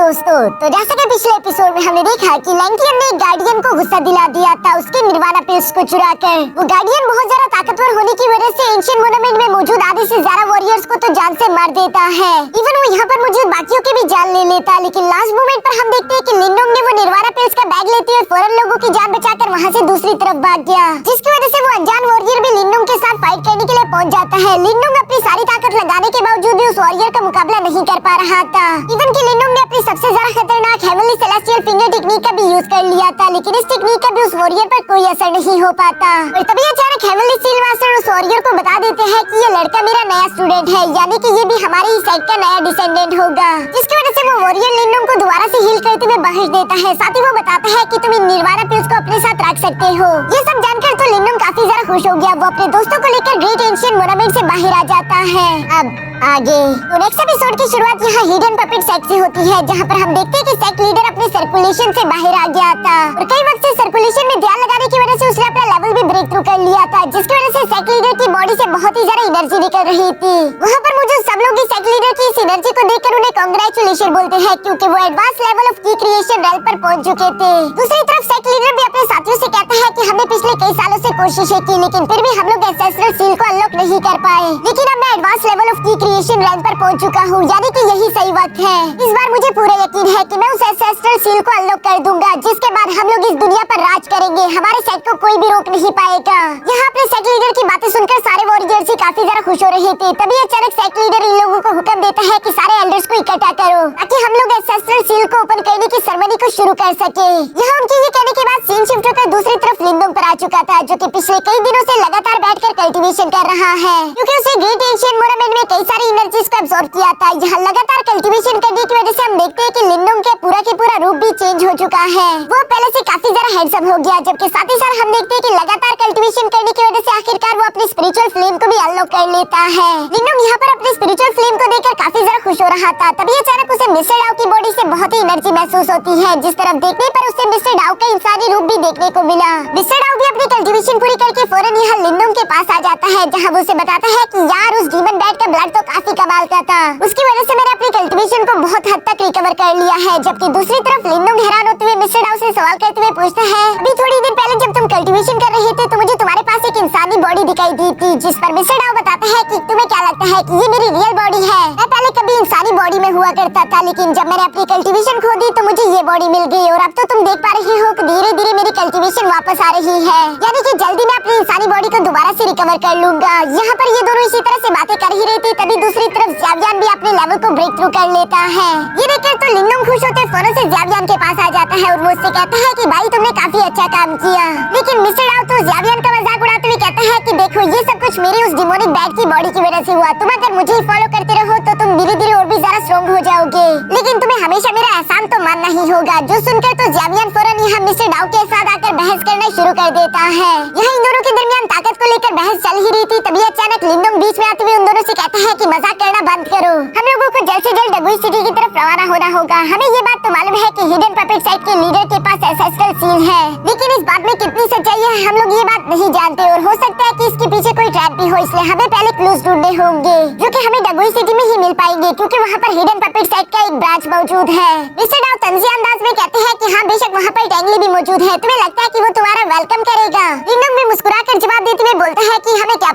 दोस्तों, तो जैसा कि पिछले एपिसोड में हमने देखा कि लैंकियन ने एक गार्डियन को गुस्सा दिला दिया था उसके निर्वाणा पिल्स को चुराकर। वो गार्डियन बहुत ज्यादा ताकतवर होने की वजह से एंशिएंट मोनामेंट में मौजूद आधे से ज्यादा वॉरियर्स को तो जान से मार देता है। इवन वो यहाँ पर मौजूद बाकियों की भी जान ले लेता। लेकिन लास्ट मोमेंट पर हम देखते हैं कि लिनडोंग ने वो निर्वाणा पिल्स का बैग लेते हुए फौरन लोगों की जान बचाकर वहाँ से दूसरी तरफ भाग गया, जिसकी वजह से वो अनजान वॉरियर भी लिनडोंग के साथ फाइट करने के लिए पहुँच जाता है। लिनडोंग अपनी सारी ताकत लगाने के बावजूद भी उस वॉरियर का मुकाबला नहीं कर पा रहा था। इवन कि लिनडोंग ने अपनी सबसे ज्यादा खतरनाक हेवनली सेलेस्टियल फिंगर टेक्निक का भी यूज कर लिया था, लेकिन इस टेक्निक का भी उस वॉरियर पर कोई असर नहीं हो पाता। और तभी अचानक हेवनली स्टील मास्टर उस वॉरियर को बता देते हैं कि ये लड़का मेरा नया स्टूडेंट है, यानी कि ये भी हमारे ही सेट का नया डिसेंडेंट होगा, जिसकी वजह से वो वॉरियर लिनडोंग को दोबारा से हील करते हुए बख्श देता है। साथ ही वो बताता है कि तुम इन निर्वाणा पिल्स को अपने साथ रख सकते हो। ये सब जानकर तो लिनडोंग काफी ज्यादा खुश हो गया। वो अपने दोस्तों को लेकर ग्रेट एंशिएंट मोनामेंट से बाहर आ जाता है। अब आगे तो नेक्स्ट एपिसोड की शुरुआत यहाँ हिडन पपेट सेट से होती है, जहाँ पर हम देखते हैं कि सेट लीडर अपने सर्कुलेशन से बाहर आ गया था और कई वक्त से सर्कुलेशन में ध्यान लगाने की वजह से उसने अपना लेवल भी ब्रेक थ्रू कर लिया था, जिसकी वजह से सेट लीडर की बॉडी से बहुत ही ज्यादा एनर्जी निकल रही थी। वहाँ पर मुझे सब लोग इस सेट लीडर की इस एनर्जी को देखकर उन्हें कांग्रेचुलेशन बोलते हैं, क्योंकि वो एडवांस लेवल ऑफ की क्रिएशन रेल पर पहुंच चुके थे। दूसरी तरफ सेट लीडर भी अपने साथियों से कहता है कि हमने पिछले कई सालों से कोशिशें की, लेकिन फिर भी हम लोग एंसेस्ट्रल सील को अनलॉक नहीं कर पाए, लेकिन अब मैं एडवांस लेवल ऑफ की क्रिएशन रेल पर पहुंच चुका हूँ, यानी कि यही सही वक्त है। इस बार मुझे पूरा यकीन है कि मैं उस एंसेस्ट्रल सील को अनलॉक कर दूंगा, जिसके बाद हम लोग इस दुनिया पर राज करेंगे। हमारे सेट को कोई भी रोक नहीं पाएगा। यहाँ अपने सेट लीडर की बातें सुनकर सारे वॉरियर्स काफी ज्यादा खुश हो रहे थे। तभी अचानक सेट लीडर इन लोगों को हुक्म देता है कि सारे एल्डर्स को इकट्ठा करो, ताकि हम लोग एंसेस्ट्रल सील को ओपन करने की सेरेमनी को शुरू कर सके। यहाँ उनके ये कहने के बाद सीन शिफ्ट होकर दूसरी तरफ लिनडोंग पर आ चुका था, जो कि पिछले कई दिनों से लगातार बैठकर कल्टीवेशन कर रहा है, क्योंकि उसे ग्रेट एंशिएंट मोनामेंट में कई सारी एनर्जीज को अब्सॉर्ब किया था। यहाँ लगातार कल्टीवेशन करने की वजह से हम देखते हैं कि लिनडोंग का पूरा रूप भी चेंज हो चुका है। वो पहले से काफी ज्यादा हैंडसम हो गया, जबकि साथ ही साथ हम देखते हैं कि लगातार कल्टीवेशन करने की वजह से आखिरकार वो अपनी स्पिरिचुअल फ्लेम को भी अनलॉक कर लेता है। लिनडोंग यहाँ पर अपनी स्पिरिचुअल फ्लेम को देखकर काफी ज्यादा खुश हो रहा था। तभी अचानक उसे मिस्टर डाउ की बॉडी से बहुत ही एनर्जी महसूस होती है, जिस तरफ देखने पर उसे मिस्टर डाउ का इंसानी रूप भी देखने को मिला। मिस्टर डाउ भी अपनी कल्टीवेशन पूरी करके फौरन यहाँ लिनडोंग के पास आ जाता है, जहाँ वो उसे बताता है कि यार उस डीमन बैट का ब्लड तो काफी कमाल का था, उसकी वजह से मैंने अपनी कल्टीवेशन को बहुत हद तक रिकवर कर लिया है। जबकि दूसरी तरफ लिनडोंग हैरान होते हुए मिस्टर डाउ से सवाल करते हुए पूछता है, अभी थोड़ी देर पहले जब तुम कल्टीवेशन कर रहे थे तो मुझे तुम्हारे पास एक इंसानी बॉडी दिखाई दी थी, जिस पर मिस्टर डाउ बताता है कि तुम्हें क्या लगता है कि ये मेरी रियल बॉडी है? मैं पहले कभी इंसानी बॉडी में हुआ करता था, लेकिन जब मैंने अपनी कल्टीवेशन खो दी तो मुझे ये बॉडी मिल गई और अब तो तुम देख पा रहे हो कि धीरे धीरे मेरी कल्टीवेशन वापस आ रही है, यानी कि जल्दी मैं अपनी इंसानी बॉडी को दोबारा से रिकवर कर लूंगा। यहाँ पर ये दोनों इसी तरह से बातें कर ही रहे थे, तभी दूसरी तरफ ज़्यावियान भी अपने लेवल को ब्रेक थ्रू कर लेता है। ये देखकर तो लिनडोंग खुश होते फौरन से ज़्यावियान के पास आ जाता है और वो उससे कहता है कि भाई तुमने काफी अच्छा काम किया। लेकिन मिस्टर डाउ तो ज़्यावियान का मजाक उड़ाते हुए कहता है कि देखो ये सब कुछ मेरी उस डिमोनिक बैट की बॉडी की वजह से हुआ। तुम अगर मुझे ही फॉलो करते रहो तो तुम धीरे धीरे और भी ज्यादा स्ट्रॉन्ग हो जाओगे, लेकिन तुम्हें हमेशा मेरा एहसान तो मानना ही होगा। जो सुनकर तो ज़्यावियान फौरन यहाँ मिस्टर डाउ के साथ आकर बहस करना शुरू कर देता है। यहाँ इन दोनों के दरमियान ताकत को लेकर बहस चल ही रही थी, तभी अचानक लिनडोंग बीच में आते हुए उन दोनों से कहता है कि मजाक करना बंद करो, हम लोगों को जल्द से जल्द डगुई सिटी की तरफ रवाना होना होगा। हमें ये बात तो मालूम है कि हिडन पपेट साइट के लीडर के पास एंसेस्ट्रल सील है, लेकिन इस बात में कितनी सच्चाई है हम लोग ये बात नहीं जानते और हो सकता है कि इसके पीछे कोई ट्रैप भी हो, इसलिए हमें पहले क्लूज ढूंढने होंगे, जो कि हमें डगुई सिटी में ही मिल पाएंगे, क्योंकि वहाँ पर हिडन पपेट साइट का एक ब्रांच मौजूद है। मिस्टर डाउ तंजी अंदाज में कहते हैं कि हाँ बेशक वहाँ पर टेंगली भी मौजूद है, तुम्हें लगता है कि वो तुम्हारा वेलकम करेगा? लिनडोंग भी मुस्कुराकर जवाब देते हुए बोलता है कि हमें क्या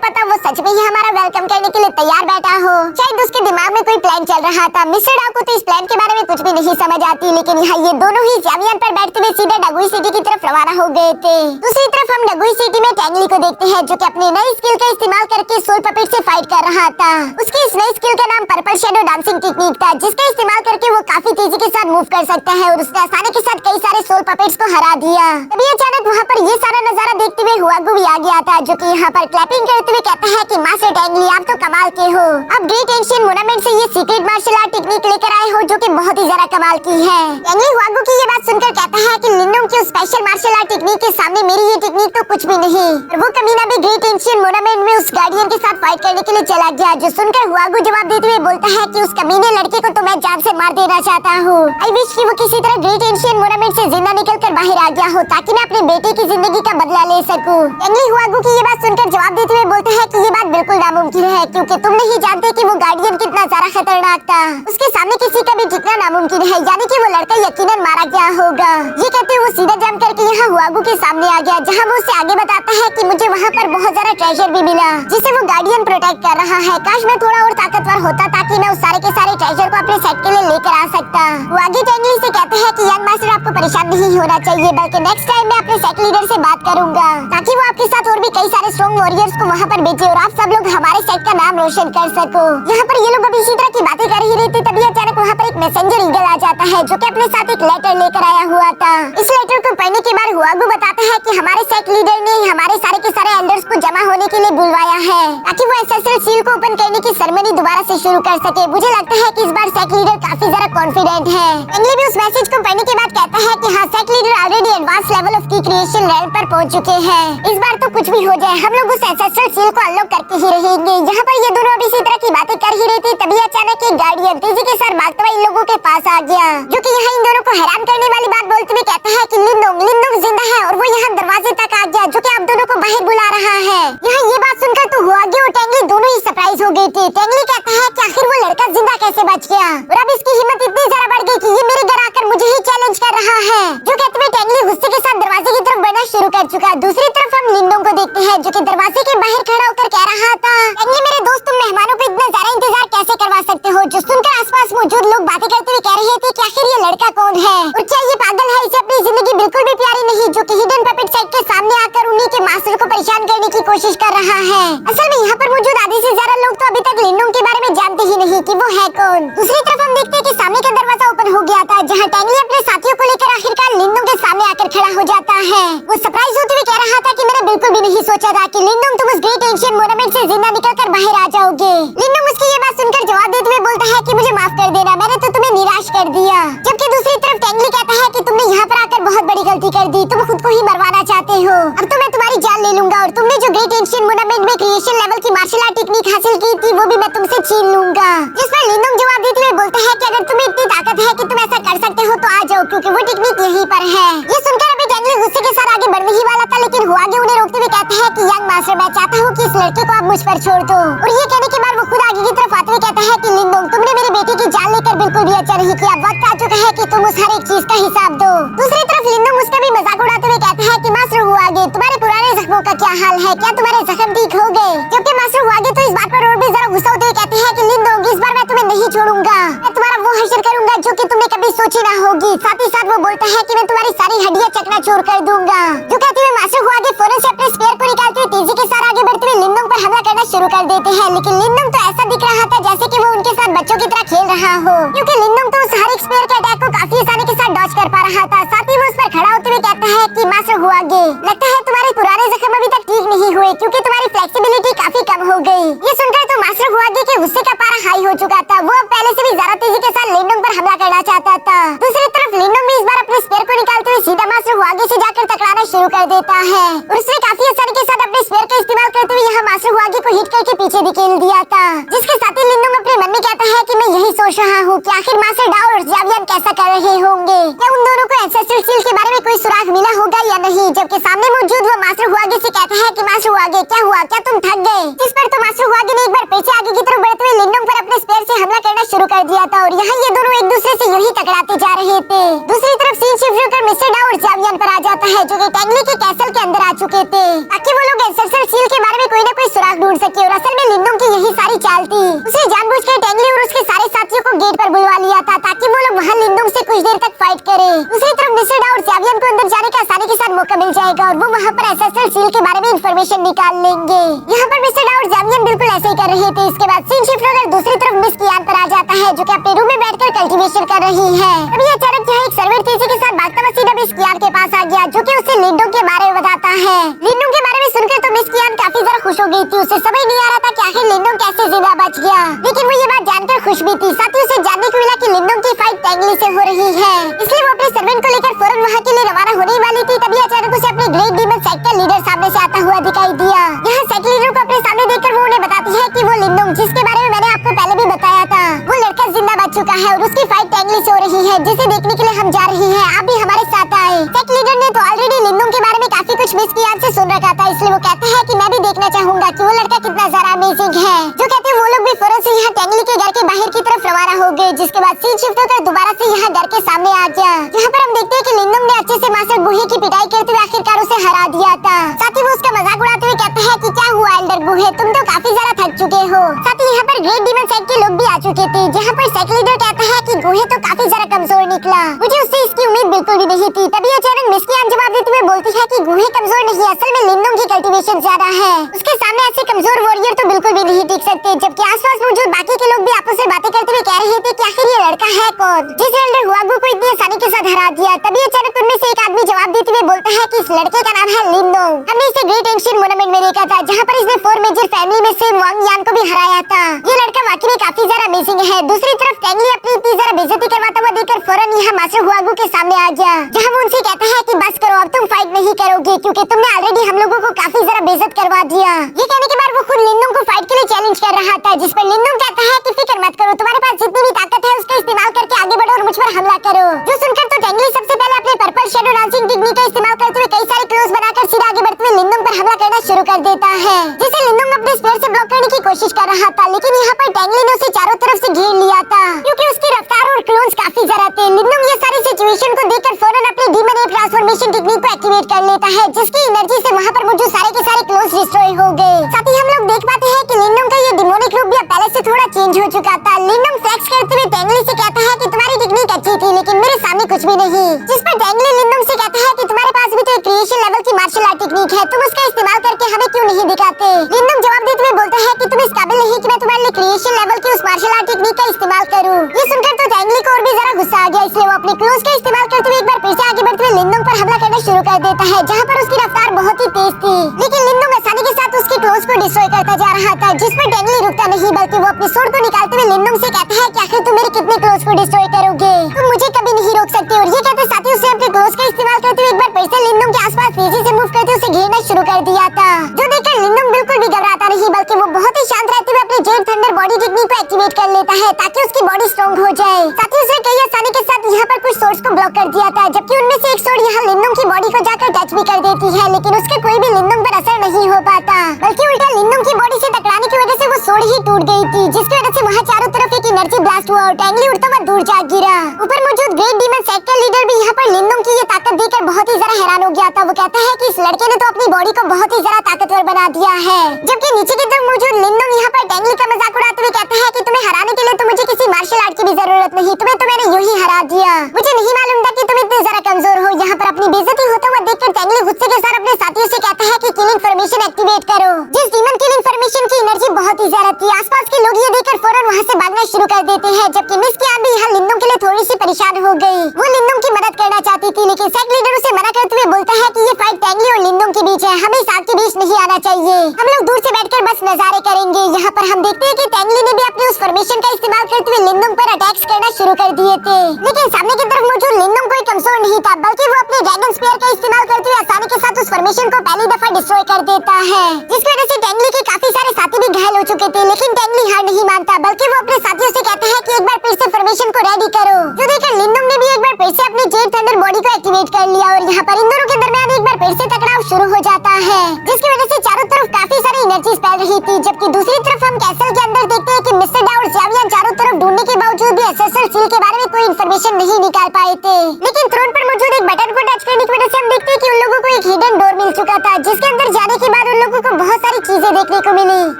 पता वो सच में ही हमारा वेलकम करने के लिए तैयार बैठा हो। शायद उसके दिमाग में कोई प्लान चल रहा था। मिस्टर डाउ को तो इस प्लान के बारे में कुछ भी नहीं समझ आती, लेकिन यहाँ ये दोनों ही ज़्यावियान पर बैठते हुए सीधा डगुई सिटी की तरफ रवाना हो गए थे। दूसरी तरफ हम डगुई सिटी में टेंगली को देखते हैं, जो कि अपनी नई स्किल का इस्तेमाल करके सोल पपेट से फाइट कर रहा था। उसकी इस नई स्किल का नाम पर्पल शैडो डांसिंग टेक्निक था, जिसका इस्तेमाल करके वो काफी तेजी के साथ मूव कर सकता है और उसने आसानी के साथ कई सारे सोल पपेट्स को हरा दिया। तभी अचानक वहाँ पर ये सारा नजारा देखते हुए हुआगू भी आ गया था, जो कि यहाँ पर क्लैपिंग करते हुए कहता है कि मास्टर टेंगली आप तो कमाल के हो, अब ग्रेट एंशिएंट मोनामेंट से ये सीक्रेट मार्शल आर्ट टेक्निक लेकर आए हो, जो कि बहुत ही ज्यादा कमाल की है। टेंगली हुआगू की ये बात सुनकर कहता है कि लिनडोंग की स्पेशल मार्शल आर्ट टेक्निक के सामने मेरी ये टेक्निक तो कुछ भी नहीं। और वो कमीना भी ग्रेट एंशिएंट मोनामेंट में उस गार्डियन के साथ फाइट करने के लिए चला गया, जो सुनकर हुआगू जवाब देते हुए बोलता है कि उस कमीने लड़के को तो मैं जान से मार देना चाहता हूँ। आई विश कि वो किसी तरह ग्रेट एंशिएंट मोनामेंट से जिंदा निकलकर बाहर आ गया हो, ताकि मैं अपने बेटे की जिंदगी का बदला ले सकूं। टेंगली हुआगू की ये बात सुनकर जवाब देते हुए बोलता है कि ये बात बिल्कुल नामुमकिन है, क्योंकि तुम नहीं जानते कि वो गार्डियन कितना ज्यादा खतरनाक था। उसके सामने किसी का भी टिकना नामुमकिन है, यानी कि वो लड़का यकीनन मारा गया होगा। ये कहते हुए वो सीधा जंप करके यहाँ हुआगू के सामने आ गया, जहाँ वो उससे आगे बताता है कि मुझे वहाँ पर बहुत ज्यादा ट्रेजर भी मिला जिसे वो गार्डियन प्रोटेक्ट कर रहा है। काश मैं थोड़ा और ताकतवर होता ताकि मैं उस सारे के सारे ट्रेजर को अपने सेट के लिए लेकर आ सकता। वो आगे टेंगली से कहते हैं कि यंग मास्टर आपको परेशान नहीं होना चाहिए, बल्कि नेक्स्ट टाइम मैं अपने सेट लीडर से बात करूंगा ताकि वो आपके साथ और भी कई सारे स्ट्रॉन्ग वॉरियर्स को वहाँ पर भेजे और आप सब लोग हमारे सेट का नाम रोशन कर सको। यहाँ पर ये लोग अभी इसी तरह की बातें कर ही रहे थे, तभी अचानक वहाँ पर एक मैसेंजर ईगल आ जाता है जो कि अपने साथ एक लेटर लेकर आया हुआ था। इस लेटर को पढ़ने के बाद हुआगू बताता है कि हमारे सेट लीडर ने हमारे सारे के सारे एल्डर्स को जमा होने के लिए बुलवाया है ताकि वो एसएसएल सील को ओपन करने की सेरेमनी दोबारा से शुरू कर सके। मुझे लगता है कि इस बार सेट लीडर काफी ज्यादा कॉन्फिडेंट है। टेंगली भी उस मैसेज को पढ़ने के बाद कहता है कि हाँ, set leader already advance level of की क्रिएशन रेल पर पहुंच चुके हैं। इस बार तो कुछ भी हो जाए हम लोग उस एसएसएल सील को अनलॉक करके ही रहेंगे। यहाँ पर ये दोनों अभी इसी तरह की बातें कर ही रहे थे, तभी अचानक एक गार्डियन तेजी के साथ भागता हुआ इन लोगों के पास आ गया, जो कि यहाँ इन दोनों को हैरान करने वाली बात बोलते हुए कहता है कि लिंडोंग जिंदा है और वो यहाँ दरवाजे तक आ गया, जो कि आप दोनों को बाहर बुला रहा है। यहाँ ये बात सुनकर तो हुआगी और टेंगली दोनों ही सरप्राइज हो गई थी। टेंगली कहता है कि आखिर वो लड़का जिंदा कैसे बच गया, और अब इसकी हिम्मत इतनी ज्यादा बढ़ गई कि ये मेरे घर आकर मुझे ही चैलेंज कर रहा है। जो कहते हुए टेंगली गुस्से के साथ दरवाजे की तरफ बढ़ना शुरू कर चुका। दूसरी तरफ हम लिंडोंग को देखते हैं, जो कि दरवाजे के बाहर खड़ा होकर कह रहा था, टेंगली मेरे दोस्त, तुम मेहमानों को इतना ज्यादा इंतजार कैसे करवा सकते हो? जो सुनकर आसपास मौजूद लोग बातें करते हुए कह रहे थे कि आखिर ये लड़का कौन है और क्या ये पागल है, इसे अपनी जिंदगी बिल्कुल भी प्यारी नहीं, जो कि हिडन पपेट साइड के सामने आकर उन्हीं के मास्टर को परेशान करने की कोशिश कर रहा है। असल में यहाँ पर मौजूद आधे से ज्यादा लोग तो अभी तक लिंडोंग के बारे में जानते ही नहीं कि वो है कौन। दूसरी तरफ हम देखते हैं कि सामने का दरवाजा ओपन हो गया था, जहाँ टेंगली अपने साथियों को लेकर आखिरकार लिंडोंग के सामने आकर खड़ा हो जाता है। वो सरप्राइज होते हुए कह रहा था कि मैंने बिल्कुल भी नहीं सोचा था कि लिंडोंग तुम उस ग्रेट एंशिएंट मोनामेंट से जिंदा निकलकर बाहर आ जाओगे। लिंडोंग उसकी ये बात सुनकर जवाब देते हुए बोलता है कि मुझे माफ कर देना, मैंने तो तुम्हें निराश कर दिया। जबकि दूसरी तरफ टेंगली कहता है कि तुमने यहाँ पर आकर बहुत बड़ी गलती कर दी, तुम खुद को ही मरवाना चाहते हो। अब तो मैं तुम्हारी जान ले लूंगा और तुमने जो ग्रेट एंशिएंट मोनामेंट में क्रिएशन लेवल की मार्शल आर्ट टेक्निक हासिल की थी वो भी मैं तुमसे छीन लूंगा। जिस पर लिंडोंग जवाब देते हुए बोलता है कि अगर तुम्हें इतनी ताकत है कि तुम ऐसा कर सकते हो तो आ जाओ, क्योंकि वो टेक्निक यहीं पर है। ये सुनकर अभी टेंगली गुस्से के साथ आगे बढ़ने ही वाला था, लेकिन हुआगी उन्हें रोकते हुए कहता है कि यंग मास्टर, मैं चाहता हूँ कि इस लड़के को आप मुझ पर छोड़ दो। और ये कहने के बाद वो खुद आगे की तरफ आते हुए कहता है कि लिंडोंग, तुमने मेरे बेटे की जान लेकर बिल्कुल भी अच्छा नहीं किया, वक्त आ चुका है कि तुम उस हर एक चीज का हिसाब दो। दूसरी तरफ लिंडोंग उसका भी मजाक उड़ाते हुए कहता है कि मास्टर हुआगी, तुम्हारे पुराने जख्मों का क्या हाल है, क्या तुम्हारे जख्म ठीक हो गए? जबकि मास्टर हुआगी तो इस बात पर और भी जरा गुस्सा होते हुए कहते हैं कि लिंडोंग, इस बार मैं तुम्हें नहीं छोड़ूंगा, मैं तुम्हारा वो हश्र करूंगा जो कि तुमने कभी सोची ना होगी। साथ ही साथ वो बोलता है कि मैं तुम्हारी सारी हड्डियां चकनाचूर कर दूंगा। जो कहते हुए मास्टर हुआगी फौरन से अपने स्पेयर को निकालते हुए तेजी के साथ आगे बढ़ते हुए लिंडोंग पर हमला करना शुरू कर देते हैं, लेकिन लिंडोंग तो ऐसा दिख रहा था जैसे कि वो उनके साथ बच्चों की तरह खेल रहा हो, क्योंकि लिंडोंग तो उस हर एक स्पेयर के अटैक को काफी आसानी के साथ डॉज कर पा रहा था। साथ ही वो उस पर खड़ा होते हुए कहता है कि मास्टर हुआगी, लगता है तुम्हारे पुराने जख्म अभी तक ठीक नहीं हुए, क्योंकि तुम्हारी फ्लेक्सिबिलिटी काफी कम हो गई। ये सुनकर तो मास्टर हुआगी के गुस्से का पारा हाई हो चुका था, वो अब पहले से भी ज्यादा तेजी के साथ लिंडोंग पर हमला करना चाहता था। दूसरी तरफ लिंडोंग भी इस बार अपने स्पेयर को निकालते हुए सीधा मास्टर हुआगी से जाकर टकराना शुरू कर देता है, और उसने काफी आसानी के साथ अपने स्पेयर का इस्तेमाल करते हुए यहाँ मास्टर हुआगी को हिट करके पीछे धकेल दिया था। जिसके साथ ही लिंडोंग अपने मन में कहता है कि मैं यही सोच रहा हूँ कि आखिर मास्टर डाओ और जावियन कैसा कर रहे होंगे, क्या उन दोनों को एंसेस्ट्रल सील के बारे में कोई सुराग मिला होगा या नहीं। जबकि सामने मौजूद वो मास्टर हुआगी से कहता है कि मास्टर हुआगी, क्या हुआ, क्या तुम थक गए? इस पर तो मास्टर हुआगी ने एक बार पीछे आगे की तरफ बढ़ते हुए लिंडोंग पर अपने स्पेयर से हमला करना शुरू कर दिया था, और यहाँ ये दोनों एक दूसरे से यूं ही टकराते जा रहे थे। दूसरी तरफ सीन शिफ्ट होकर मिस्टर डाओ और जावियन पर आ जाता है, जो कि टेंगली के कैसल के अंदर आ चुके थे, ताकि वो लोग एंसेस्ट्रल सील के बारे में कोई ना कोई सुराग ढूंढ सके। और असल में लिंडोंग की यही सारी चाल थी, उसने जानबूझकर टेंगली और उसके सारे साथियों को गेट पर बुलवा लिया था ताकि वो लोग वहाँ लिंडोंग से कुछ देर तक फाइट करे। दूसरी तरफ मिस्टर डाओ और जावियन को अंदर जाने का आसानी के साथ मौका मिल जाएगा और वो वहाँ पर एंसेस्ट्रल सील के बारे में इंफॉर्मेशन निकाल लेंगे। यहाँ पर मिस्टर डाओ और जावियन बिल्कुल ऐसे ही कर रहे थे। इसके बाद सीन शिफ्ट होकर दूसरी तरफ मिस कियान पर आ जाता है, जो कि अपने रूम में बैठकर कल्टीवेशन कर रही है। तभी अचानक यहाँ एक सर्वेंट तेजी के साथ भागता हुआ सीधा मिस कियान के पास आ गया, जो कि उसे लिंडोंग के बारे में बताता है। लिंडोंग के बारे में सुनकर तो मिस कियान काफी ज्यादा खुश हो गई थी, उसे समझ नहीं आ रहा था कि आखिर लिंडोंग कैसे जिंदा बच गया, लेकिन वो ये बात जानकर खुश भी थी। साथ ही उसे जानने को मिला कि लिंडोंग की फाइट टेंगली से हो रही है, इसलिए वो अपने सर्वेंट को लेकर फौरन वहाँ के लिए रवाना होने वाली थी। तभी अचानक उसे अपने ग्रेट डीमन सेट का लीडर सामने से आता हुआ दिखाई दिया। यहाँ सेट लीडर को अपने सामने देखकर वो उन्हें बताती है कि वो लिंडोंग, जिसके बारे में मैंने आपको पहले भी बताया था, वो लड़का जिंदा बच चुका है और उसकी फाइट टेंगली से हो रही है, जिसे देखने के लिए हम जा रहे हैं। आप भी हमारे साथ आए। सेट लीडर ने तो ऑलरेडी लिंडोंग के बारे में काफी कुछ मिस कियान से सुन रखा था, इसलिए वो कहता है कि मैं भी देखना चाहूंगा कि वो लड़का कितना ज्यादा अमेजिंग है। जो कहते हैं वो लोग भी फौरन से यहाँ टेंगली के घर के बाहर की तरफ रवाना हो गए, जिसके बाद सीन शिफ्ट होकर दोबारा से के सामने आ गया, जहाँ पर हम देखते हैं कि लिंदुंग ने अच्छे से मास्टर बूहे की पिटाई करते हुए आखिरकार उसे हरा दिया था। साथ ही वो उसका मजाक उड़ाते हुए कहते हैं कि क्या हुआ एल्डर बूहे, तुम तो काफी ज्यादा थक चुके हो। साथ ही यहाँ पर ग्रेट डीमन साइड के लोग भी आ चुके थे, जहाँ पर सेक लीडर कहता है कि बूहे तो काफी ज्यादा कमजोर निकला, मुझे उससे इसकी उम्मीद बिल्कुल भी नहीं थी। तभी अचानक मिस्कियान जवाब देते हुए बोलती है कि बूहे कमजोर नहीं, असल में लिंदुंग की कल्टीवेशन ज्यादा है, उसके सामने ऐसे कमजोर वॉरियर तो बिल्कुल भी नहीं टिक सकते। जबकि आसपास मौजूद बाकी के लोग भी आपस में बातें करते हुए कह रहे थे कि आखिर ये लड़का है कौन जिस एल्डर हुआगू को इतनी आसानी के साथ हरा दिया। तभी अचानक उनमें से एक आदमी जवाब देते हुए बोलता है कि इस लड़के का नाम है लिंदुंग, हमने इसे ग्रेट एंशिएंट मोनामेंट में देखा था, जहाँ पर इसने 4 मेजर फैमिली में से वांग यान को भी हराया था। ये लड़का वाकई में काफी ज्यादा अमेजिंग है। दूसरी तरफ टेंगली अपनी इतनी ज्यादा बेइज्जती करवाता हुआ देखकर फौरन यहाँ मास्टर हुआगू के सामने आ गया, जहाँ वो उनसे कहता है कि बस करो, अब तुम फाइट नहीं करोगे क्योंकि तुमने ऑलरेडी हम लोगों को काफी ज्यादा बेइज्जत करवा दिया। ये कहने के बाद वो खुद लिंदुंग को फाइट के लिए चैलेंज कर रहा था, जिस पर लिंदुंग कहता है कि फिक्र मत करो, तुम्हारे पास जितनी भी ताकत है उसका इस्तेमाल करके आगे बढ़ो और मुझ पर हमला करो। जो सुनकर तो टेंगली सबसे पहले अपने पर्पल शैडो डांसिंग टेक्निक का इस्तेमाल करते हुए कई सारे क्लोज बनाकर सीधा आगे बढ़ते हुए लिंदुंग पर हमला करना शुरू कर देता है, जिसे लिंदुंग अपने स्पेयर से ब्लॉक करने की कोशिश कर रहा था, लेकिन यहाँ पर टेंगली ने उसे चारों तरफ से घेर लिया था क्योंकि उसकी रफ्तार और क्लोन्स काफी ज्यादा थे। लिंदुंग ये सारी सिचुएशन को देखकर फौरन अपने डीमन एप ट्रांसफॉर्मेशन टेक्निक को एक्टिवेट कर लेता है, जिसकी एनर्जी से वहाँ पर मौजूद सारे के सारे क्लोन्स डिस्ट्रॉय हो गए। साथ ही हम लोग देख पाते हैं कि लिंदुंग का ये डिमोनिक रूप भी अब पहले से थोड़ा चेंज हो चुका था। लिंदुंग फ्लेक्स करते हुए टेंगली से कहता है कि तुम्हारी टेक्निक अच्छी थी लेकिन मेरे सामने कुछ भी नहीं, जिस पर टेंगली लिंदुंग से कहता है कि तुम्हारे पास भी तो एक क्रिएशन लेवल की मार्शल आर्ट टेक्निक है, तुम उसका इस्तेमाल करके हमें क्यों नहीं दिखाते। लिंदुंग जवाब देते हुए बोलता है कि तुम इस काबिल नहीं कि मैं तुम्हारे लिए क्रिएशन लेवल की उस मार्शल आर्ट टेक्निक का इस्तेमाल करूं। ये सुनकर तो टेंगली को और भी ज्यादा गुस्सा आ गया, इसलिए वो अपने क्लोज का इस्तेमाल करते हुए एक बार फिर से आगे बढ़ते हुए लिंदुंग पर हमला करना शुरू कर देता है, जहाँ पर उसकी रफ्तार बहुत ही तेज थी, लेकिन लिंदुंग आसानी के साथ उसके क्लोज को डिस्ट्रॉय करता जा रहा था, जिस पर टेंगली रुकता नहीं बल्कि वो अपनी स्वॉर्ड को निकालते हुए लिंदुंग से कहता है कि आखिर तुम मेरे कितने क्लोज को डिस्ट्रॉय करोगे, तुम मुझे कभी नहीं रोक सकते। और ये कहते साथ ही उसने अपने क्लोज का इस्तेमाल करते हुए एक बार फिर से लिंदुंग के आसपास तेजी से मूव करते उसे घेरना शुरू कर दिया था, जो देखकर लिंदुंग बिल्कुल भी घबराता नहीं बल्कि वो बहुत ही शांत रहते हुए अपने जेड थंडर बॉडी टेक्निक को एक्टिवेट कर लेता है ताकि उसकी बॉडी स्ट्रांग हो जाए। साथ ही उसने कई आसानी के साथ यहाँ पर कुछ सोर्स को ब्लॉक कर दिया था, जबकि उनमें से एक सोर्ड यहाँ लिंदुंग की बॉडी को जाकर टच भी कर देती है, लेकिन उसका कोई भी लिंदुंग पर असर नहीं हो पाता, बल्कि उल्टा लिंदुंग की बॉडी से टकराने की वजह से वो सोर्ड ही टूट गई थी, जिसकी वजह से वहाँ चारों तरफ एक एनर्जी ब्लास्ट हुआ और टेंगली उड़ता हुआ दूर जा गिरा। ऊपर मौजूद ग्रेट डीमन सेक्टर लीडर भी यहाँ पर लिंदुंग की ये ताकत देखकर बहुत ही ज्यादा हैरान हो गया था। वो कहता है कि इस लड़के ने तो अपनी बॉडी को बहुत ही ज्यादा ताकतवर बना दिया है, जबकि नीचे की तरफ मौजूद लिंदुंग यहाँ पर टेंगली का मजाक उड़ाते हुए कहता है कि तुम्हें हराने के लिए तो मुझे किसी मार्शल आर्ट की भी जरूरत नहीं, तुम्हें तो मैंने यूं ही हरा दिया, मुझे नहीं मालूम था कि तुम इतने ज्यादा कमजोर हो। यहाँ पर अपनी बेइज्जती होता हुआ देखकर टेंगली गुस्से के साथ अपने साथियों से कहता है कि किलिंग फॉर्मेशन एक्टिवेट करो, जिस डीमन किलिंग फॉर्मेशन की एनर्जी बहुत ही ज्यादा थी। आसपास के लोग ये देखकर फौरन वहाँ से भागना शुरू कर देते हैं, जबकि मिस कियान भी यहाँ लिंदुंग के लिए थोड़ी सी परेशान हो गई। वो लिंदुंग की मदद करना चाहती थी, लेकिन सेक्ट लीडर उसे मना करते हुए बोलता है कि ये फाइट टेंगली और लिंदुंग के बीच है, हमें इस आग के बीच नहीं आना चाहिए, हम लोग दूर से बैठकर बस नजारे करेंगे। यहाँ पर हम देखते हैं कि टेंगली ने भी अपनी उस फॉर्मेशन का इस्तेमाल करते हुए लिंदुंग पर अटैक्स करना शुरू कर दिए थे, लेकिन सामने की तरफ मौजूद लिंदुंग कोई कमजोर नहीं था, बल्कि वो अपने ड्रैगन स्पीयर का इस्तेमाल करते हुए आसानी के साथ उस फॉर्मेशन को पहली दफा डिस्ट्रॉय कर देता है, जिसकी वजह से टेंगली के काफी सारे साथी भी घायल हो चुके थे। लेकिन टेंगली हार नहीं मानता, बल्कि वो अपने साथियों से कहता है कि एक बार फिर से फॉर्मेशन को रेडी करो, जो देखकर लिंदुंग ने भी एक बार फिर से अपनी जेड थंडर बॉडी को एक्टिवेट कर लिया और यहाँ पर इन दोनों के दरमियान एक बार फिर से टकराव शुरू हो जाता है, जिसकी वजह से चारों तरफ काफी सारी एनर्जी फैल रही थी। जबकि दूसरी तरफ हम कैसल के अंदर देखते हैं कि मिस्टर डा और ज़ावियन चारों तरफ ढूंढने के बावजूद भी एसएसएल सील के बारे में कोई इन्फॉर्मेशन नहीं निकाल पाए थे, लेकिन थ्रोन पर मौजूद एक बटन को टच करने की वजह से हम देखते हैं कि उन लोगों को एक हिडन डोर मिल चुका था, जिसके अंदर जाने के बाद उन लोगों को बहुत सारी चीजें देखने को मिली,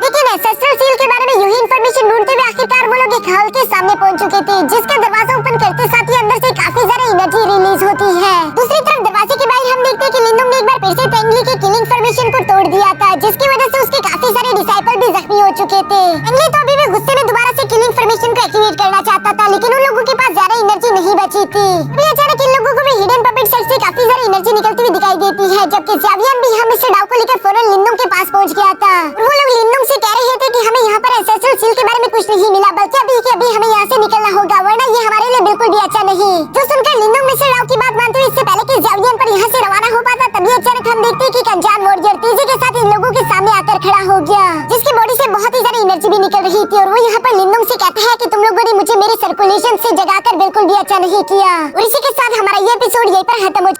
लेकिन एसएसएल सील के बारे में यूं ही इन्फॉर्मेशन ढूंढते हुए आखिरकार वो लोग एक हॉल के सामने पहुंच चुके थे, जिसका दरवाजा ओपन करते साथ ही अंदर से काफी ज्यादा एनर्जी रिलीज होती है। दूसरी तरफ दरवाजे के बाहर हम देखते हैं कि लिंदुंग ने एक बार फिर से टेंगली के किलिंग फॉर्मेशन को तोड़ दिया था, जिसकी वजह से उसके काफी सारे डिसाइपल भी जख्मी हो चुके थे। टेंगली तो अभी भी गुस्से में दोबारा से किलिंग फॉर्मेशन को एक्टिवेट करना चाहता था, लेकिन उन लोगों के पास ज्यादा एनर्जी नहीं बची थी। अभी अचानक इन लोगों को भी हिडन पपेट सेट से काफी सारी एनर्जी निकलती हुई दिखाई देती है, जबकि ज़ावियन भी यहाँ मिस्टर डाउ को लेकर फौरन लिंदुंग के पास पहुंच गया था। वो लोग लिंदुंग से कह रहे थे कि हमें यहाँ पर एसएसएल सील के बारे में कुछ नहीं मिला, बल्कि अभी के अभी हमें यहाँ से निकलना होगा, वरना ये हमारे लिए बिल्कुल भी अच्छा नहीं। जो सुनकर लिंदुंग मिस्टर डाउ की बात मानते हुए इससे पहले कि ज़ावियन पर यहाँ से रवाना हो पाता, तभी अचानक हम देखते हैं कि एक अनजान वॉरियर तेजी के साथ इन लोगों के सामने आकर खड़ा हो गया, जिसकी बॉडी से बहुत ही ज्यादा एनर्जी भी निकल रही थी, और वो यहाँ पर लिंदुंग से कहता है कि तुम लोगों ने मुझे मेरे सर्कुलेशन से जगाकर बिल्कुल भी अच्छा नहीं किया। और इसी के साथ हमारा ये एपिसोड यहीं पर खत्म हो